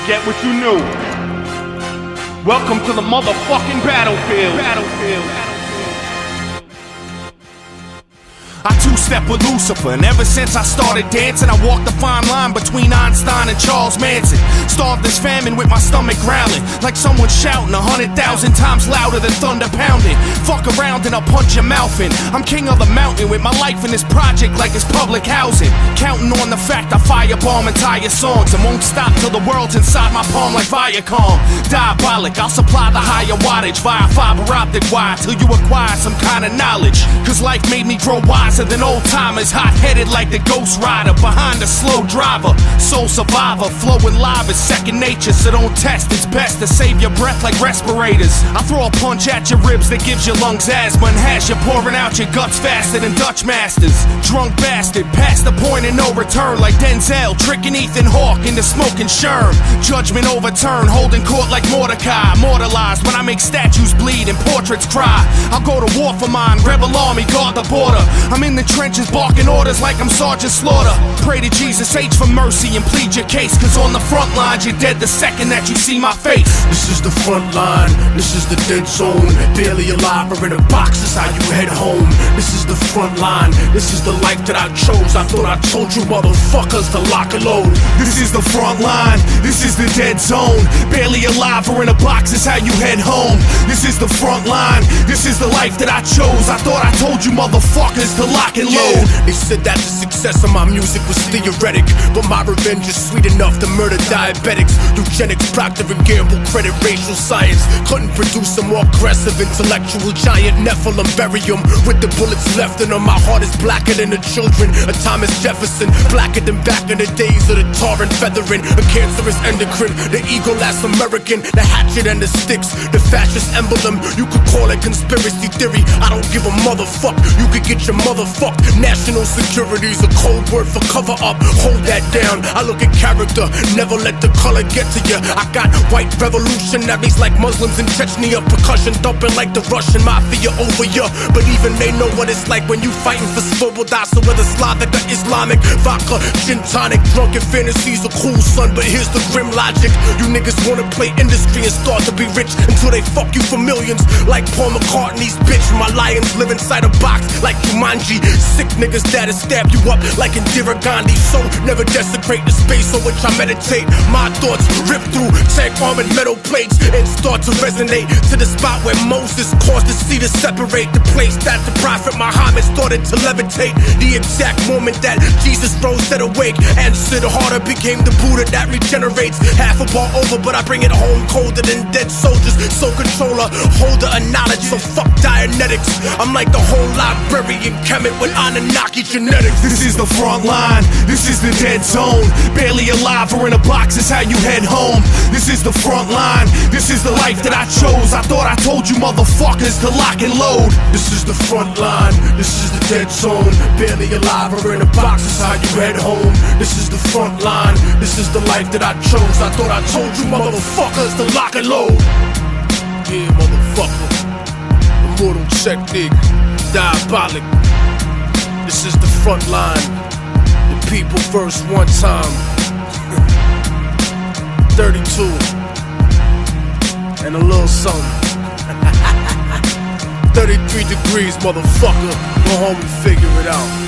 Forget what you knew. Welcome to the motherfucking battlefield. I two-step with Lucifer, and ever since I started dancing, I walked the fine line between Einstein and Charles Manson. Starved this famine with my stomach growling, like someone shouting 100,000 times louder than thunder pounding. Fuck around and I'll punch your mouth in. I'm king of the mountain with my life in this project like it's public housing. Counting on the fact I firebomb entire songs and won't stop till the world's inside my palm like Viacom. Diabolic, I'll supply the higher wattage via fiber optic wire till you acquire some kind of knowledge. Cause life made me grow wiser than old timers, hot-headed like the Ghost Rider behind a slow driver. Soul survivor, flowing live is second nature, so don't test. It's best to save your breath like respirators. I throw a punch at your ribs that gives your lungs asthma and has you pouring out your guts faster than Dutch masters. Drunk bastard, past the point of no return like Denzel, tricking Ethan Hawke into smoking Sherm. Judgment overturned, holding court like Mordecai. Immortalized when I make statues bleed and portraits cry. I'll go to war for mine, rebel army, guard the border. I'm in the trenches barking orders like I'm Sergeant Slaughter. Pray to Jesus H for mercy and plead your case, cause on the front lines you're dead the second that you see my face. This is the front line, this is the dead zone. Barely alive or in a box is how you head home. This is the front line, this is the life that I chose. I thought I told you motherfuckers to lock and load. This is the front line, this is the dead zone. Barely alive or in a box is how you head home. This is the front line, this is the life that I chose. I thought I told you motherfuckers to lock and load. They said that the success of my music was theoretic, but my revenge is sweet enough to murder diabetics. Eugenics, Procter & Gamble, credit racial science. Couldn't produce a more aggressive intellectual giant. Nephilim, bury him with the bullets left in him. My heart is blacker than the children of Thomas Jefferson, blacker than back in the days of the tar and feathering. A cancerous endocrine, the eagle that's American, the hatchet and the sticks, the fascist emblem. You could call it conspiracy theory, I don't give a motherfuck. You could get your motherfucked. National security's a code word for cover up. Hold that down, I look at character, never let the color get to you. I got white revolutionaries like Muslims in Chechnya, percussion thumping like the Russian mafia over you. But even they know what it's like when you fighting for svoboda. So whether Slavic or Islamic, vodka, gin tonic, drunken fantasies are cool, son. But here's the grim logic: you niggas wanna play industry and start to be rich until they fuck you for millions. Like Paul McCartney's bitch, my lions live inside a box like Jumanji. Sick niggas that'll stab you up like Indira Gandhi. So never desecrate the space on which I meditate. My thoughts rip through tank armored metal plates and start to resonate to the spot where Moses caused the sea to separate. The place that the prophet Muhammad started to levitate. The exact moment that Jesus rose set awake, answered harder, became the Buddha that regenerates. Half a bar over, but I bring it home colder than dead soldiers. So controller, holder of knowledge, so fuck Dianetics. I'm like the whole librarian Kemet with Anunnaki genetics. This is the front line, this is the dead zone. Barely alive or in a box is how you head home. This is the front line, this is the life that I chose. I thought I told you motherfuckers to lock and load. This is the front line, this is the dead zone. Barely alive or in a box is how you head home. This is the front line, this is the life that I chose. I thought I told you motherfuckers to lock and load. Yeah, motherfucker, immortal technique, diabolic. This is the front line, the people first one time. 32 and a little something. 33 degrees, motherfucker. Go home and figure it out.